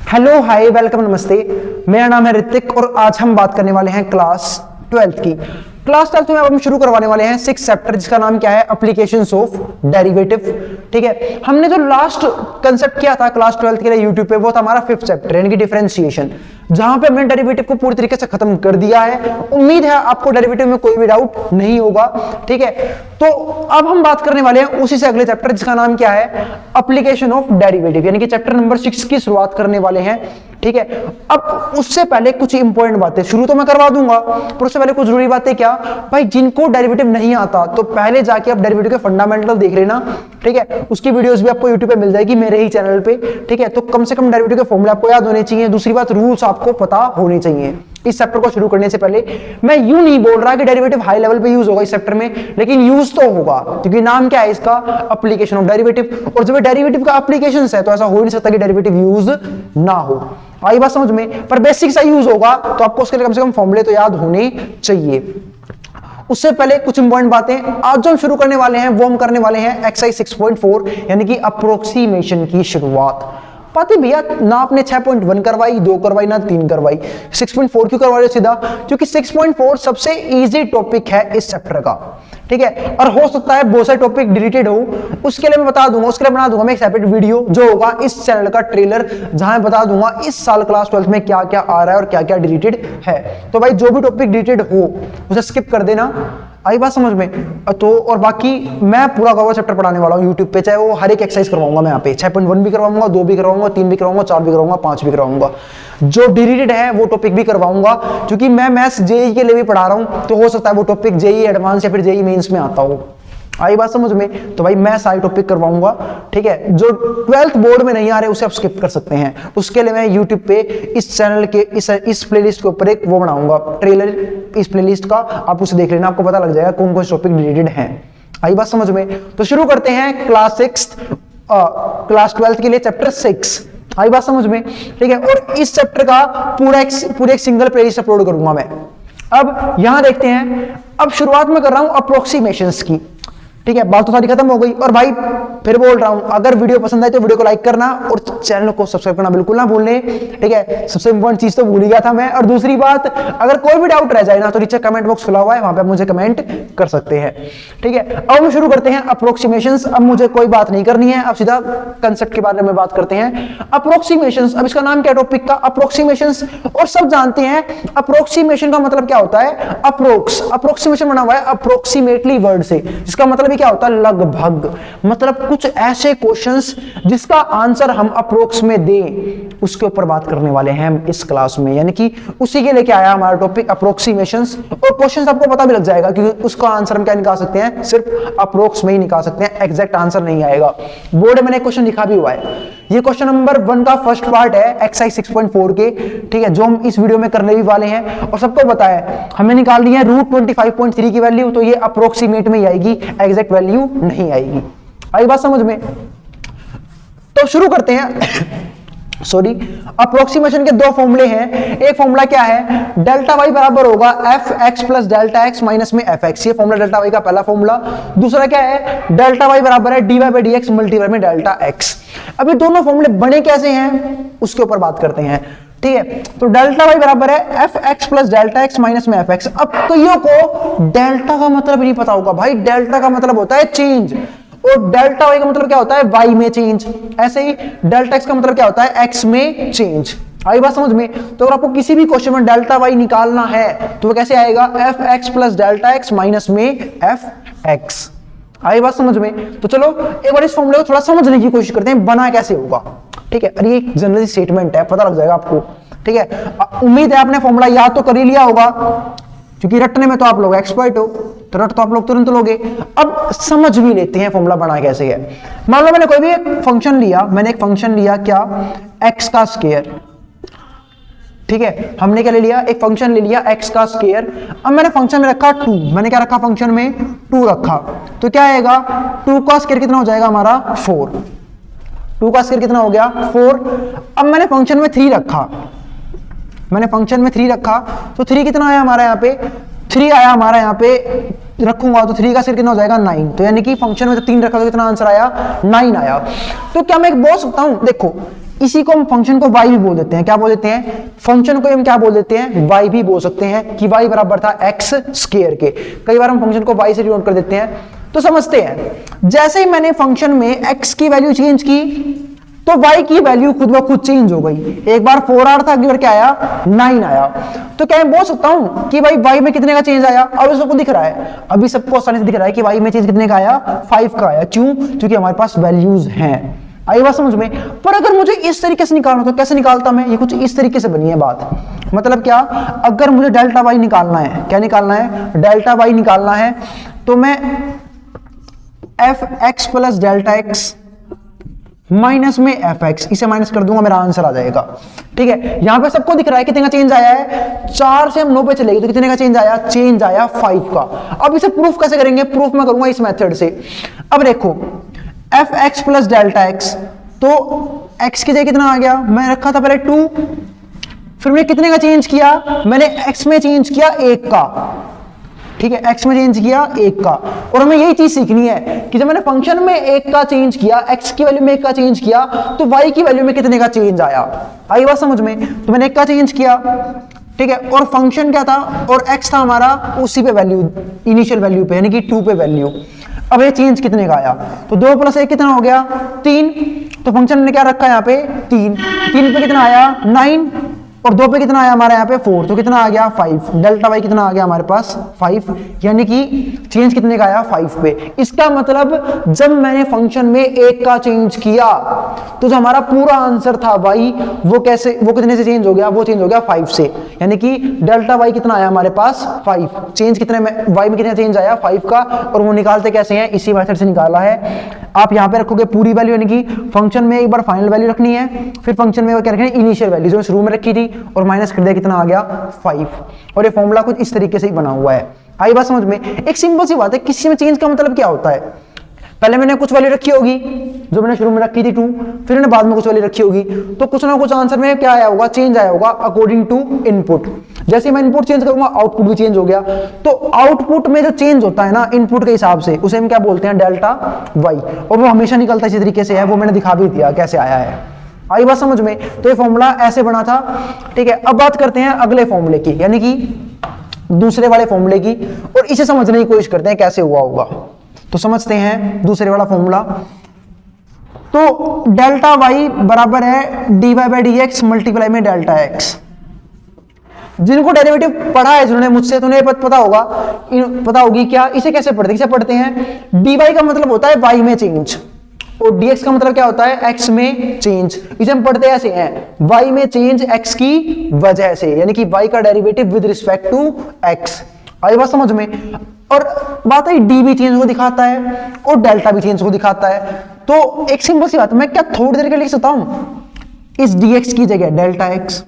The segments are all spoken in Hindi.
हेलो हाय वेलकम नमस्ते। मेरा नाम है ऋतिक और आज हम बात करने वाले हैं क्लास 12 की। क्लास 12 में अब हम शुरू करवाने वाले हैं 6 चैप्टर जिसका नाम क्या है, एप्लीकेशंस ऑफ डेरिवेटिव। ठीक है, हमने जो लास्ट कंसेप्ट किया था क्लास 12 के लिए यूट्यूब पे, वो था हमारा 5th चैप्टर यानी कि डिफरेंशिएशन, जहां पे हमने डेरिवेटिव को पूरी तरीके से खत्म कर दिया है। उम्मीद है आपको डेरिवेटिव में कोई भी डाउट नहीं होगा। ठीक है, तो अब हम बात करने वाले हैं उसी से अगले चैप्टर जिसका नाम क्या है, एप्लीकेशन ऑफ डेरिवेटिव, यानी कि चैप्टर नंबर 6 की शुरुआत करने वाले हैं। ठीक है, अब उससे पहले कुछ इंपॉर्टेंट बातें शुरू तो मैं करवा दूंगा, पर उससे पहले कुछ जरूरी बातें क्या भाई, जिनको डेरिवेटिव नहीं आता तो पहले जाके आप डेरिवेटिव के फंडामेंटल देख लेना। ठीक है, उसकी वीडियोस भी आपको यूट्यूब पे मिल जाएगी मेरे ही चैनल पे। ठीक है, तो कम से कम डेरिवेटिव के फॉर्मूले आपको याद होने चाहिए। दूसरी बात, रूल्स आपको पता होने चाहिए। इस चैप्टर को शुरू करने से पहले मैं यूं नहीं बोल रहा कि डेरिवेटिव हाई लेवल पे यूज होगा इस चैप्टर में, लेकिन यूज तो होगा क्योंकि नाम क्या है इसका, एप्लीकेशन ऑफ डेरिवेटिव। और जब डेरिवेटिव का एप्लीकेशन है तो ऐसा हो नहीं सकता कि डेरिवेटिव यूज ना हो। आई बात समझ में? पर बेसिक सा यूज होगा तो आपको उसके लिए कम से कम फॉर्मूले तो याद होने चाहिए। उससे पहले कुछ इंपॉर्टेंट बातें आज जो हम शुरू करने वाले हैं वो हम करने वाले हैं एक्सरसाइज 6.4 यानी कि अप्रोक्सीमेशन की शुरुआत। पता भैया ना आपने 6.1 करवाई, 2 करवाई, ना 3 करवाई, 6.4 क्यों करवा रहे हो सीधा? क्योंकि 6.4 सबसे इजी टॉपिक है इस चैप्टर का। ठीक है, और हो सकता है बहुत सारे टॉपिक डिलीटेड हो, उसके लिए मैं बता दूंगा, उसके लिए बना दूंगा मैं एक सेपरेट वीडियो जो होगा इस चैनल का ट्रेलर, जहां मैं बता दूंगा इस साल क्लास 12 में क्या क्या आ रहा है और क्या क्या डिलीटेड है। तो भाई जो भी टॉपिक डिलीटेड हो उसे स्किप कर देना। आई बात समझ में? तो और बाकी मैं पूरा कवर चैप्टर पढ़ाने वाला हूँ यूट्यूब पे, चाहे वो हर एक एक्सरसाइज करवाऊंगा मैं यहाँ पे। 6.1 भी करवाऊंगा, 2 भी करवाऊंगा, 3 भी करवाऊंगा, 4 भी करवाऊंगा, 5 भी करवाऊंगा। जो डिलीटेड है वो टॉपिक भी करवाऊंगा, क्योंकि मैं मैथ्स जेई के लिए भी पढ़ा रहा हूँ, तो हो सकता है वो टॉपिक जेई एडवांस या फिर जेई मेंस में आता हो। आई बात समझ में? तो भाई मैं सारे टॉपिक करवाऊंगा। ठीक है, जो 12th बोर्ड में नहीं आ रहे उसे आप स्किप कर सकते हैं। उसके लिए मैं यूट्यूब पे इस चैनल के इस प्लेलिस्ट के ऊपर एक वो बनाऊंगा ट्रेलर, इस प्लेलिस्ट का आप उसे देख लेना, आपको पता लग जाएगा कौन कौन से टॉपिक रिलेटेड हैं। आई बात समझ में? तो शुरू करते हैं क्लास 12 के लिए चैप्टर 6। आई बात समझ में? ठीक है, और इस चैप्टर का पूरा एक सिंगल प्लेलिस्ट अपलोड करूंगा मैं। अब यहां देखते हैं, अब शुरुआत में कर रहा हूं अप्रोक्सीमेशंस की। ठीक है, बात तो सारी खत्म हो गई। और भाई फिर बोल रहा हूं, अगर वीडियो पसंद आए तो वीडियो को लाइक करना और चैनल को सब्सक्राइब करना बिल्कुल ना भूलने। ठीक है, सबसे इंपॉर्टेंट चीज तो भूल ही गया था मैं। और दूसरी बात, अगर कोई भी डाउट रह जाए ना तो नीचे कमेंट बॉक्स खुला हुआ है, वहां पे आप मुझे कमेंट कर सकते हैं। ठीक है, अब हम शुरू करते हैं अप्रोक्सीमेशंस। अब मुझे कोई बात नहीं करनी है, अब सीधा कंसेप्ट के बारे में बात करते हैं। अप्रोक्सीमेशंस, अब इसका नाम क्या है टॉपिक का, अप्रोक्सीमेशंस। और सब जानते हैं अप्रोक्सीमेशन का मतलब क्या होता है, अप्रोक्सीमेशन बना हुआ है अप्रोक्सीमेटली वर्ड से, जिसका मतलब क्या होता है लगभग। मतलब कुछ ऐसे क्वेश्चंस जिसका आंसर हम अप्रोक्स में दें, उसके ऊपर बात करने वाले हैं हम इस क्लास में। यानी कि उसी के लिए क्या आया हमारा टॉपिक अप्रोक्सीमेशंस। और क्वेश्चंस आपको पता भी लग जाएगा क्योंकि उसका आंसर हम क्या निकाल सकते हैं, सिर्फ अप्रोक्स में ही निकाल सकते हैं, एग्जैक्ट आंसर नहीं आएगा। बोर्ड में मैंने क्वेश्चन लिखा भी हुआ है। ये क्वेश्चन नंबर 1 का फर्स्ट पार्ट है एक्सरसाइज 6.4 के। ठीक है, जो हम इस वीडियो में करने भी वाले हैं। और सबको पता है हमने निकाल ली है √25.3 की वैल्यू, तो ये अप्रोक्सीमेट में ही आएगी, एग्जैक्ट वैल्यू नहीं आएगी। आई बात समझ में? तो शुरू करते हैं। सॉरी, अप्रोक्सीमेशन के 2 फॉर्मूले हैं। एक फॉर्मूला क्या है, डेल्टा वाई बराबर होगा F x plus delta x minus में एफ एक्स। ये फॉर्मूला डेल्टा वाई का पहला फॉर्मूला। दूसरा क्या है, डेल्टा वाई बराबर है d y by d x multiply में डेल्टा एक्स। अब ये दोनों फॉर्मूले बने कैसे हैं उसके ऊपर बात करते हैं। ठीक है, तो डेल्टा वाई बराबर है F x plus delta x minus में एफ एक्स। अब कईयों को डेल्टा का मतलब नहीं पता होगा। भाई डेल्टा का मतलब होता है चेंज, और डेल्टा वाई का मतलब क्या होता है, वाई में चेंज। ऐसे ही डेल्टा एक्स का मतलब क्या होता है, एक्स में चेंज। आई बात समझ में? तो अगर आपको किसी भी क्वेश्चन में डेल्टा वाई निकालना है तो वो कैसे आएगा, F x plus delta x minus में एफ एक्स। आई बात समझ में? तो चलो एक बार इस फॉर्मूले को थोड़ा समझने की कोशिश करते हैं, बना कैसे होगा। ठीक है, अरे एक जनरल स्टेटमेंट है, पता लग जाएगा आपको। ठीक है, उम्मीद है आपने फॉर्मूला याद तो कर ही लिया होगा, क्योंकि रटने में तो आप लोग एक्सपर्ट हो, तो रट तो आप लोग तुरंत लोगे। अब समझ भी लेते हैं फॉर्मूला बना कैसे है। मान लो मैंने कोई भी एक फंक्शन लिया, मैंने एक फंक्शन लिया क्या, एक्स का स्क्वायर। ठीक है, हमने क्या ले लिया, एक फंक्शन ले लिया एक्स का स्क्वायर। अब मैंने फंक्शन में रखा 2, मैंने क्या रखा फंक्शन में 2 रखा, तो क्या आएगा, 2 का स्क्वायर कितना हो जाएगा हमारा 4। 2 का स्क्वायर कितना हो गया 4। अब मैंने फंक्शन में 3 रखा, मैंने फंक्शन में 3 रखा, तो 3 कितना आया हमारा यहाँ पे, 3 आया हमारा यहाँ पे रखूंगा, तो 3 का स्क्वायर कितना हो जाएगा 9। तो यानी कि फंक्शन में जब 3 रखा तो कितना आंसर आया 9 आया। तो क्या मैं बोल सकता हूं, देखो इसी को हम फंक्शन को y भी बोल देते हैं। क्या बोल देते हैं? फंक्शन को हम क्या बोल देते हैं? y भी बोल सकते हैं कि y बराबर था x स्क्वायर के। कई बार हम फंक्शन को y से डिनोट कर देते हैं। तो समझते हैं, जैसे ही मैंने फंक्शन में x की वैल्यू चेंज की तो y की वैल्यू खुद ब खुद चेंज हो गई। एक बार 4 आ रहा था, अगली बार क्या आया? 9 आया। तो क्या मैं बोल सकता हूं कि भाई y में कितने का चेंज आया? अब सबको दिख रहा है, अभी सबको आसानी से दिख रहा है कि y में चेंज कितने का आया? 5 का आया। क्यों? क्योंकि हमारे पास वैल्यूज हैं। आई बात समझ में? पर अगर मुझे इस तरीके से निकालना तो कैसे निकालता मैं? ये कुछ इस तरीके से बनी है बात। मतलब क्या? अगर मुझे डेल्टा y निकालना है, क्या निकालना है? डेल्टा y निकालना है, तो मैं fx plus delta x minus में fx, इसे माइनस कर दूंगा, मेरा आंसर आ जाएगा। ठीक है, यहां पे सबको दिख रहा है कितने का चेंज आया है? 4 से हम 9 पे चलेगी तो कितने का चेंज आया? चेंज आया 5 का। अब इसे प्रूफ कैसे करेंगे? प्रूफ मैं करूंगा इस मेथड से। अब देखो fx प्लस डेल्टा x, तो x की जगह कितना आ गया? मैं रखा था पहले 2, फिर मैंने कितने का चेंज किया? मैंने x में चेंज किया 1 का। ठीक है, x में चेंज किया 1 का। और हमें यही चीज सीखनी है कि जब मैंने फंक्शन में 1 का चेंज किया, x की वैल्यू में 1 का चेंज किया, तो y की वैल्यू में कितने का चेंज आया। आई बात समझ में? तो मैंने 1 का चेंज किया, ठीक है, और फंक्शन क्या था? और x था हमारा उसी पे वैल्यू, इनिशियल वैल्यू पे, यानी कि 2 पे वैल्यू। अब ये चेंज कितने का आया? तो 2 प्लस 1 कितना हो गया? 3। तो फंक्शन ने क्या रखा यहाँ पे? 3 पे कितना आया? 9, और 2 पे कितना आया हमारे यहाँ पे? 4। तो कितना आ गया? 5। डेल्टा y कितना आ गया हमारे पास? 5, यानी कि चेंज कितने का आया? 5 पे। इसका मतलब जब मैंने फंक्शन में 1 का चेंज किया तो जो हमारा पूरा आंसर था y, वो कितने से चेंज हो गया? वो चेंज हो गया 5 से, यानी कि डेल्टा y कितना आया हमारे पास? 5। चेंज कितने में? y में कितना चेंज आया? 5 का। और वो निकालते कैसे हैं? इसी मेथड से निकाला है। आप यहाँ पे रखोगे पूरी वैल्यू, यानी कि फंक्शन में एक बार फाइनल वैल्यू रखनी है, फिर फंक्शन में क्या रखना है? इनिशियल वैल्यू जो शुरू में रखी थी, और माइनस कर दिया, कितना आ गया? 5। और ये फॉर्मूला कुछ इस तरीके से ही बना हुआ है। आई बात समझ में? एक सिंपल सी बात है, किसी में चेंज का मतलब क्या होता है? पहले मैंने कुछ वैल्यू रखी होगी, जो मैंने शुरू में रखी थी 2, फिर मैंने बाद में कुछ वैल्यू रखी होगी, तो कुछ ना कुछ आंसर में क्या आया होगा? चेंज आया होगा अकॉर्डिंग टू इनपुट। जैसे मैं इनपुट चेंज करूंगा, आउटपुट भी चेंज हो गया। तो आउटपुट में जो चेंज होता है ना इनपुट के हिसाब से, उसे हम क्या बोलते हैं? Delta y। और वो हमेशा निकलता इसी तरीके से है, वो मैंने दिखा भी दिया कैसे आया है। आई बात समझ में? तो ये फॉर्मूला ऐसे बना था। ठीक है, अब बात करते हैं अगले फॉर्मूले की, यानी कि दूसरे वाले फॉर्मूले की, और इसे समझने की कोशिश करते हैं कैसे हुआ होगा। तो समझते हैं दूसरे वाला फॉर्मूला। तो डेल्टा y बराबर है dy by d x multiply में डेल्टा x। जिनको डेरिवेटिव पढ़ा है जिन्होंने मुझसे, तो उन्हें पता होगी क्या इसे कैसे पढ़ते हैं? dy का मतलब होता है y में चेंज, और dx का मतलब क्या होता है? x में चेंज। इसे हम पढ़ते ऐसे हैं, y में चेंज x की वजह से, यानी कि y का derivative with respect to x। आई बात समझ में? और बात है डी भी चेंज को दिखाता है और डेल्टा भी चेंज को दिखाता है। तो एक सिंपल सी बात, मैं क्या थोड़ी देर के लिए लिख सकता हूं इस dx की जगह डेल्टा x,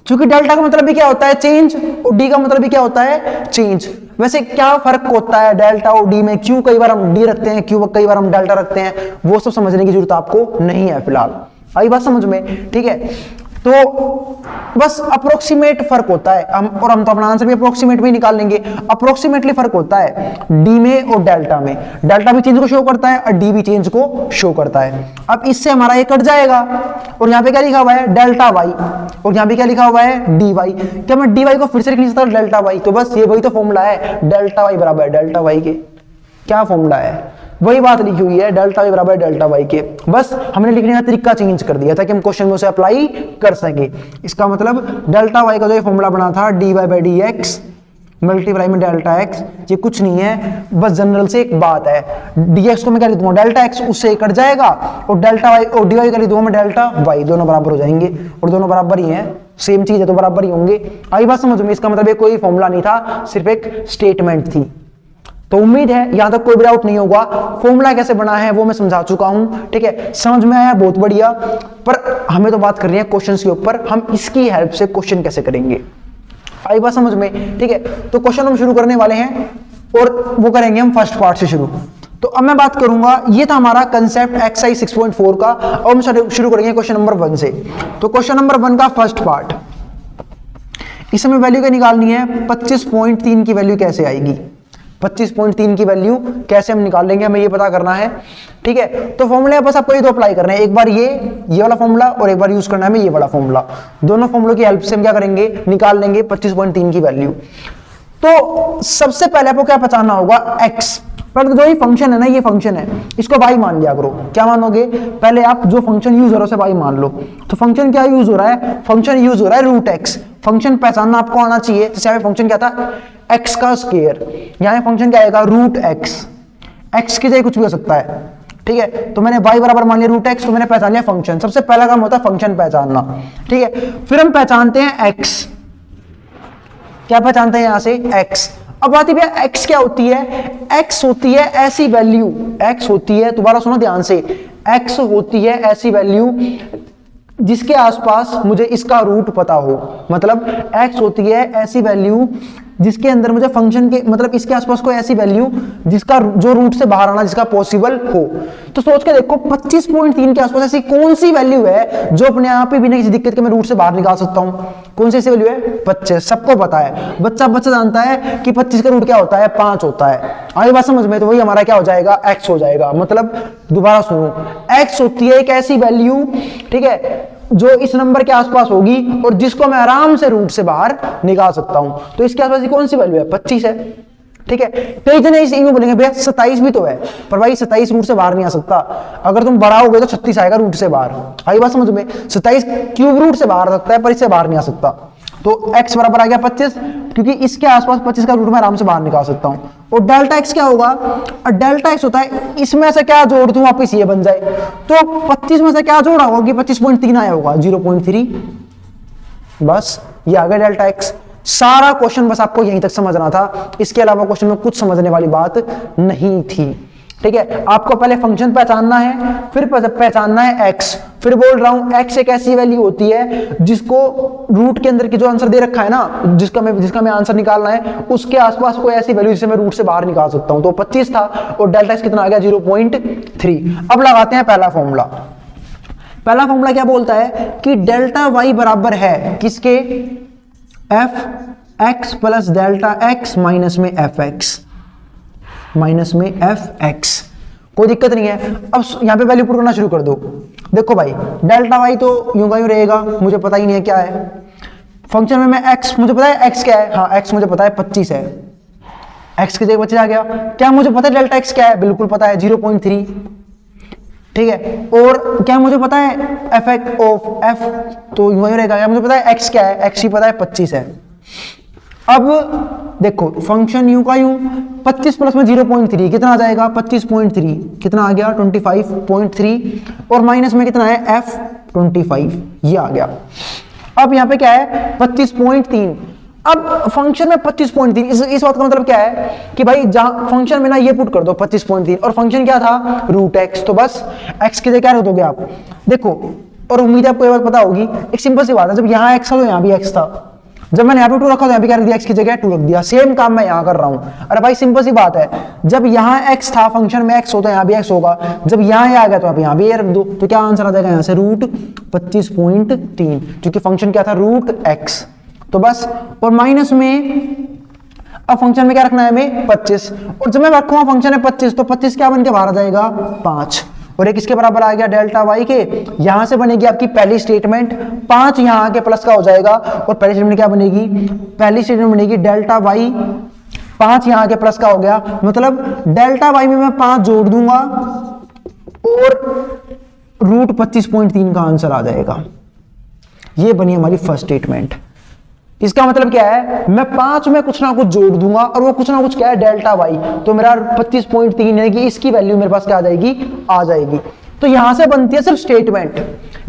क्योंकि डेल्टा का मतलब भी क्या होता है? चेंज, और डी का मतलब भी क्या होता है? चेंज। वैसे क्या फर्क होता है डेल्टा और डी में? क्यों कई बार हम डी रखते हैं, क्यों कई बार हम डेल्टा रखते हैं, वो सब समझने की जरूरत आपको नहीं है फिलहाल। आई बात समझ में? ठीक है, तो बस अप्रोक्सीमेट फर्क होता है। हम तो अपना आंसर भी अप्रोक्सीमेट में निकाल लेंगे। अप्रोक्सीमेटली फर्क होता है डी में और डेल्टा में। डेल्टा भी चेंज को शो करता है और डी भी चेंज को शो करता है। अब इससे हमारा ये कट जाएगा, और यहाँ पे क्या लिखा हुआ है? डेल्टा वाई, और यहाँ पे क्या लिखा हुआ है? D y. क्या मैं डी वाई को फिर से लिख नहीं सकता? Delta Y. तो बस ये वही तो फॉर्मूला है, डेल्टा वाई बराबर डेल्टा वाई के। क्या फॉर्मूला है? वही बात लिखी हुई है, डेल्टा वाई बराबर डेल्टा वाई के। बस हमने लिखने का तरीका चेंज कर दिया ताकि हम क्वेश्चन में उसे अप्लाई कर सके। इसका मतलब डेल्टा वाई का जो फॉर्मूला बना था d y by d x multiply में डेल्टा एक्स, ये कुछ नहीं है, बस जनरल से एक बात है। डी एक्स को मैं क्या लिख दूंगा? डेल्टा एक्स, उससे कट जाएगा, और डेल्टा वाई और डी वाई का लिख दूंगा मैं डेल्टा वाई। दोनों बराबर हो जाएंगे, और दोनों बराबर ही हैं, सेम चीज है तो बराबर ही होंगे। आई बात समझ में? इसका मतलब ये कोई फॉर्मूला नहीं था, सिर्फ एक स्टेटमेंट थी। तो उम्मीद है यहां तक कोई भी डाउट नहीं होगा। फॉर्मूला कैसे बना है वो मैं समझा चुका हूं, ठीक है, समझ में आया? बहुत बढ़िया। पर हमें तो बात करनी है क्वेश्चंस के ऊपर, हम इसकी हेल्प से क्वेश्चन कैसे करेंगे। आई बात समझ में? ठीक है, तो क्वेश्चन हम शुरू करने वाले हैं, और वो करेंगे हम फर्स्ट पार्ट से शुरू। तो अब मैं बात करूंगा, ये था हमारा कंसेप्ट एक्सरसाइज 6.4 का, और हम शुरू करेंगे क्वेश्चन नंबर 1 से। तो क्वेश्चन नंबर 1 का फर्स्ट पार्ट, इसमें वैल्यू क्या निकालनी है? 25.3 की वैल्यू कैसे आएगी? 25.3 की वैल्यू कैसे हम निकाल लेंगे, हमें ये पता करना है। ठीक है, तो फॉर्मूले बस आपको ये दो अप्लाई करने हैं, एक बार ये वाला फॉर्मूला और एक बार यूज करना है हमें ये वाला फॉर्मूला। दोनों फॉर्मूलों की हेल्प से हम क्या करेंगे, निकाल लेंगे 25.3 की वैल्यू। तो सबसे पहले आपको क्या पहचानना होगा, एक्स। पर जो ये फंक्शन है ना, ये फंक्शन है, इसको y मान लिया करो। क्या मानोगे, पहले आप जो फंक्शन यूज हो रहा है उसे y मान लो। तो फंक्शन क्या यूज हो रहा है, फंक्शन यूज हो रहा है रूट एक्स। फंक्शन पहचानना आपको आना चाहिए। जैसे यहाँ फंक्शन क्या था, x का स्क्वायर, यहाँ फंक्शन क्या आएगा, रूट एक्स। एक्स की जगह कुछ भी हो सकता है। ठीक है, तो मैंने y बराबर मान लिया रूट एक्स, तो मैंने पहचान लिया फंक्शन। सबसे पहला काम होता है फंक्शन पहचानना। ठीक है, फिर हम पहचानते हैं x। क्या पहचानते हैं यहां से, x। अब आती है x क्या होती है, x होती है ऐसी वैल्यू, x होती है, दोबारा सुनो ध्यान से, x होती है ऐसी वैल्यू जिसके आसपास मुझे इसका रूट पता हो। मतलब x होती है ऐसी वैल्यू जिसके अंदर मुझे फंक्शन के, मतलब इसके आसपास कोई ऐसी वैल्यू जिसका जो रूट से बाहर आना जिसका पॉसिबल हो। तो सोच के देखो 25.3 के आसपास ऐसी कौन सी वैल्यू है जो अपने आप ही बिना किसी दिक्कत के मैं रूट से बाहर निकाल सकता हूं। कौन सी ऐसी वैल्यू है, 25। सबको पता है, बच्चा जानता है कि 25 का रूट क्या होता है, 5 होता है। आगे बात समझ में, तो वही हमारा क्या हो जाएगा, x हो जाएगा। मतलब दोबारा सुनो, x होती है एक ऐसी वैल्यू, ठीक है, जो इस नंबर के आसपास होगी और जिसको मैं आराम से रूट से बाहर निकाल सकता हूं। तो इसके आसपास कौन सी वैल्यू है, 25 है। ठीक है, कई जने इस यूं बोलेंगे भैया 27 भी तो है, पर भाई 27 रूट से बाहर नहीं आ सकता। अगर तुम बढ़ाओगे तो 36 आएगा रूट से बाहर। आई बात समझ में, 27 क्यूब रूट से बाहर आ सकता है पर इससे बाहर नहीं आ सकता। तो x बराबर आ गया 25, क्योंकि इसके आसपास 25 का रूट मैं आराम से बाहर निकाल सकता हूं। और डेल्टा x क्या होगा, और डेल्टा x होता है इसमें से क्या जोड़ दूं वापिस ये बन जाए। तो 25 में से क्या जोड़ा होगा कि 25.3 आया होगा, 0.3। बस ये आ गया डेल्टा x। सारा क्वेश्चन बस आपको यहीं तक समझना था, इसके अलावा क्वेश्चन में कुछ समझने वाली बात नहीं थी। ठीक है, आपको पहले फंक्शन पहचानना है, फिर पहचानना है x। फिर बोल रहा हूं x एक ऐसी वैल्यू होती है जिसको रूट के अंदर की जो आंसर दे रखा है ना, जिसका मैं आंसर निकालना है, उसके आसपास कोई ऐसी वैल्यू जिसे मैं रूट से बाहर निकाल सकता हूं। तो 25 था और डेल्टा x कितना आ गया, 0.3। अब लगाते हैं पहला फॉर्मूला। पहला फॉर्मूला क्या बोलता है कि डेल्टा y बराबर है किसके, f x plus delta x minus में fx। कोई दिक्कत नहीं है। अब यहां पे वैल्यू पुट करना शुरू कर दो। देखो भाई, डेल्टा y तो यूं का यूं रहेगा, मुझे पता ही नहीं है क्या है। फंक्शन में मैं x, मुझे पता है x क्या है, हाँ x मुझे पता है 25 है, x की जगह 25 आ गया। क्या मुझे पता है डेल्टा x क्या है, बिल्कुल पता है 0.3। ठीक है, और क्या मुझे पता है f ऑफ f, तो यूं ही रहेगा। मुझे पता है x क्या है, x ही पता है 25 है। अब देखो फंक्शन यूं का यूं, 25 प्लस में 0.3 कितना आ जाएगा, 25.3 कितना आ गया, 25.3, और माइनस में कितना है f 25, ये आ गया। अब यहाँ पे क्या है 25.3। अब फंक्शन में 25.3, इस बात का मतलब क्या है कि भाई जहां फंक्शन में ना ये पुट कर दो 25.3, और फंक्शन क्या था, रूट एक्स। तो बस x की जगह क्या रख दोगे आप, देखो, और उम्मीद है आपको ये बात पता होगी। एक सिंपल सी बात है, जब यहाँ x था तो यहाँ भी x था, जब मैंने यहाँ पे 2 रखा तो यहाँ पे क्या रख दिया, x की जगह 2 रख दिया। सेम काम मैं यहाँ कर रहा हूँ। अरे भाई सिंपल सी बात है, जब यहाँ x था, फंक्शन में x हो तो यहाँ भी x होगा, जब यहाँ आ गया तो आप यहाँ भी रख दो। तो क्या आंसर आ जाएगा यहाँ से, रूट 25.3, क्योंकि फंक्शन क्या था, रूट x। तो बस, और माइनस में अब फंक्शन में क्या रखना है हमें, 25, और जब मैं रखूंगा फंक्शन है 25, तो 25 क्या बन के बाहर आ जाएगा, 5, और एक इसके बराबर आ गया डेल्टा y के। यहां से बनेगी आपकी पहली स्टेटमेंट, 5 यहां के प्लस का हो जाएगा, और पहली स्टेटमेंट क्या बनेगी, पहली स्टेटमेंट बनेगी डेल्टा y, 5 यहां के प्लस का हो गया, मतलब डेल्टा y में मैं 5 जोड़ दूंगा और रूट 25.3 का आंसर आ जाएगा। ये बनी हमारी फर्स्ट स्टेटमेंट। इसका मतलब क्या है, मैं 5 में कुछ ना कुछ जोड़ दूंगा, और वो कुछ ना कुछ क्या है, डेल्टा y। तो मेरा 25.3 है कि इसकी वैल्यू मेरे पास क्या आ जाएगी। तो यहां से बनती है सिर्फ स्टेटमेंट।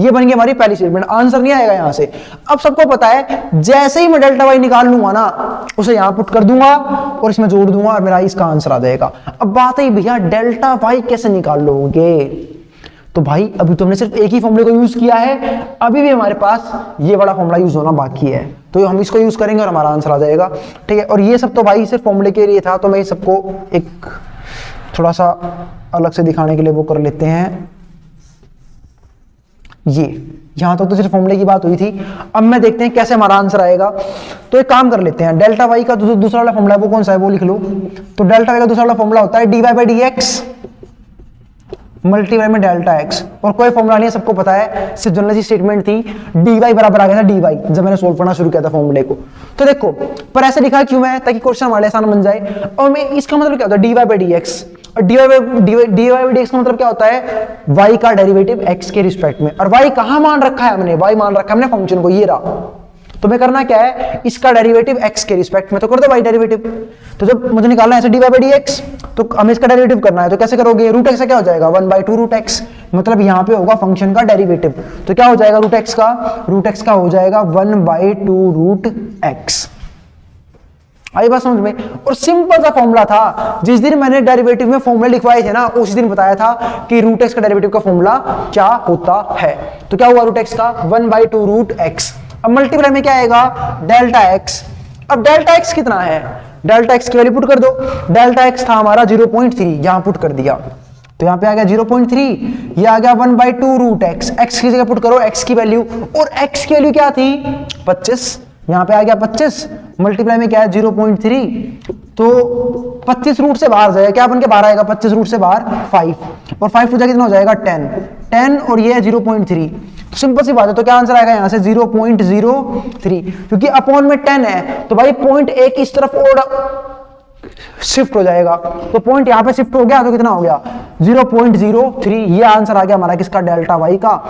ये बन गई हमारी पहली स्टेटमेंट, आंसर नहीं आएगा यहां से। अब सबको पता है, जैसे ही मैं डेल्टा y निकाल लूंगा ना, उसे यहां पुट कर दूंगा और इसमें जोड़ दूंगा और मेरा इसका आंसर आ जाएगा। अब बात है भैया डेल्टा y कैसे निकाल लोगे, तो भाई अभी तुमने सिर्फ एक ही फॉर्मूले को यूज किया है, अभी भी हमारे पास ये बड़ा फॉर्मूला यूज होना बाकी है, तो हम इसको यूज करेंगे और हमारा आंसर आ जाएगा। ठीक है, और ये सब तो भाई सिर्फ फॉर्मूले के लिए था, तो मैं सबको एक थोड़ा सा अलग से दिखाने के लिए वो कर लेते हैं। ये यहां तक तो सिर्फ फॉर्मूले की बात हुई थी, अब मैं देखते हैं कैसे हमारा आंसर आएगा। तो एक काम कर लेते हैं, डेल्टा वाई का जो दूसरा वाला फॉर्मूला है वो कौन सा है वो लिख लो। तो डेल्टा वाई का दूसरा वाला फॉर्मूला होता है dy by d x multiply में डेल्टा एक्स, और कोई फॉर्मूला नहीं है, सबको पता है, सिर्फ जनरल सी स्टेटमेंट थी, dy बराबर आ गया था dy जब मैंने सोल्व करना शुरू किया था फॉर्मूले को। तो देखो पर ऐसे लिखा क्यों है, ताकि क्वेश्चन हमारे आसान बन जाए। और मैं इसका मतलब क्या होता है dy बाई डी एक्स, और dy बाई डी एक्स का मतलब क्या होता है y का डेरिवेटिव x के रिस्पेक्ट में, और y कहां मान रखा है हमने, y मान रखा है हमने फंक्शन को, ये रहा। तो मैं करना क्या है, इसका डेरिवेटिव x के रिस्पेक्ट में, तो कर दो y डेरिवेटिव। तो जब मुझे निकालना है ऐसे dy बाई डी एक्स, तो हमें इसका डेरिवेटिव करना है, तो कैसे करोगे, रूट एक्स का क्या हो जाएगा 1/2 रूट एक्स, मतलब यहाँ पे होगा फंक्शन का डेरिवेटिव, तो क्या हो जाएगा रूट एक्स का हो जाएगा 1/2 रूट एक्स। आई बात समझ में। और सिंपल सा फॉर्मूला था, जिस दिन मैंने डेरिवेटिव में फॉर्मूला लिखवाए थे ना, उस दिन बताया था कि रूट एक्स का डेरिवेटिव का फॉर्मूला क्या होता है। तो क्या हुआ रूट एक्स का 1/2 रूट एक्स। अब मल्टीप्लाई में क्या आएगा डेल्टा एक्स। अब डेल्टा एक्स कितना है, डेल्टा एक्स की वैल्यू पुट कर दो। डेल्टा एक्स था हमारा 0.3, यहां पुट कर दिया, तो यहां पे आ गया 0.3, ये आ गया 1/2 रूट एक्स। एक्स की जगह पुट करो एक्स की वैल्यू, और एक्स की वैल्यू क्या थी 25, यहां पे आ गया 25, मल्टीप्लाई में क्या है 0.3, तो 25 रूट से बाहर जाएगा, क्या बन के बाहर आएगा 25 रूट से बाहर 5, और 5 टू जाएगा कितना हो जाएगा 10 और ये है 0.3। तो सिंपल सी बात है, तो क्या आंसर आएगा यहां से 0.03, क्योंकि अपॉन में 10 है, तो भाई पॉइंट एक इस तरफ और शिफ्ट हो जाएगा, तो पॉइंट यहां पे शिफ्ट हो गया, तो कितना हो गया 0.03। ये आंसर आ गया हमारा किसका, डेल्टा वाई का।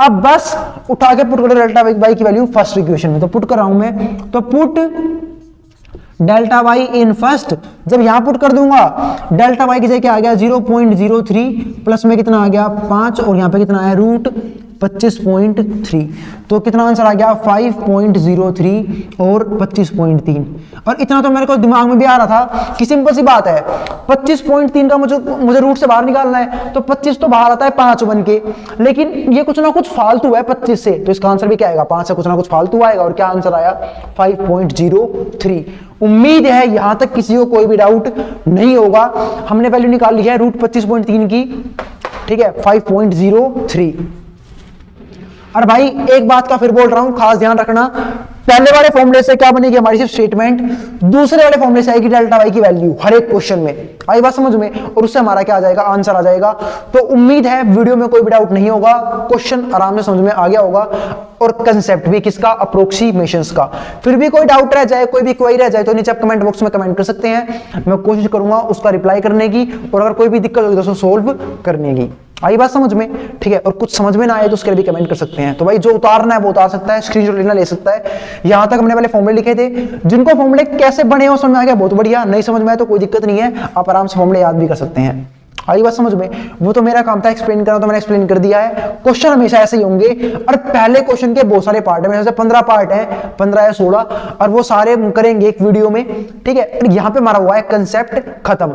अब बस उठा के पुट करो डेल्टा वाई की वैल्यू फर्स्ट इक्वेशन में, तो पुट कर रहा हूं मैं, तो put delta y in first. जब यहां पुट कर दूंगा डेल्टा वाई की जगह क्या आ गया 0.03, प्लस में कितना आ गया 5, और यहां पे कितना है रूट 25.3, तो कितना आंसर आ गया 5.03 और 25.3। और इतना तो मेरे को दिमाग में भी आ रहा था कि सिंपल सी बात है 25.3 का मुझे रूट से बाहर निकालना है, तो 25 तो बाहर आता है 5 बन के, लेकिन ये कुछ ना कुछ फालतू है 25 से, तो इसका आंसर भी क्या आएगा 5 से कुछ ना कुछ फालतू आएगा, और क्या आंसर आया 5.03। उम्मीद है यहां तक किसी को कोई भी डाउट नहीं होगा। हमने वैल्यू निकाल ली है रूट 25.3 की, ठीक है 5.03। और भाई एक बात का फिर बोल रहा हूं, खास ध्यान रखना, पहले वाले फॉर्मूले से क्या बनेगी हमारी सिर्फ स्टेटमेंट, दूसरे वाले फॉर्मूले से आएगी डेल्टा वाई की वैल्यू हर एक क्वेश्चन में। आई बात समझ में, और उससे हमारा क्या आ जाएगा आंसर आ जाएगा। तो उम्मीद है वीडियो में कोई भी डाउट नहीं होगा, क्वेश्चन आराम से समझ में आ गया होगा, और कंसेप्ट भी किसका, अप्रोक्सीमेशंस का। फिर भी कोई डाउट रह जाए, कोई भी क्वेरी रह जाए, तो नीचे आप कमेंट बॉक्स में कमेंट कर सकते हैं, मैं कोशिश करूंगा उसका रिप्लाई करने की, और अगर कोई भी दिक्कत होगी तो उसको सोल्व करने की। आई बात समझ में, ठीक है। और कुछ समझ में ना आए तो उसके लिए भी कमेंट कर सकते हैं। तो भाई जो उतारना है वो उतार सकता है, स्क्रीनशॉट लेना ले सकता है। यहां तक हमने वाले फॉर्मूले लिखे थे, जिनको फॉर्मूले कैसे बने हो समझ में आ गया बहुत बढ़िया, नहीं समझ में आया तो कोई दिक्कत नहीं है, आप आराम से फॉर्मूले याद भी कर सकते हैं। आई बात समझ में, वो तो मेरा काम था एक्सप्लेन करना, तो मैंने एक्सप्लेन कर दिया है। क्वेश्चन हमेशा ऐसे ही होंगे, और पहले क्वेश्चन के बहुत सारे पार्ट है, मेरे से 15 पार्ट है, 15 या 16, और वो सारे करेंगे एक वीडियो में, ठीक है। यहाँ पे मारा हुआ है कंसेप्ट खत्म।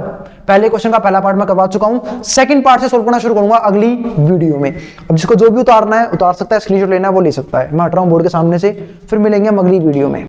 पहले क्वेश्चन का पहला पार्ट मैं करवा चुका हूं, सेकंड पार्ट से सोल्व करना शुरू करूंगा अगली वीडियो में। अब जिसको जो भी उतारना है उतार सकता है, स्क्रीनशॉट लेना है वो ले सकता है। मैं हट रहा हूं बोर्ड के सामने से, फिर मिलेंगे हम अगली वीडियो में।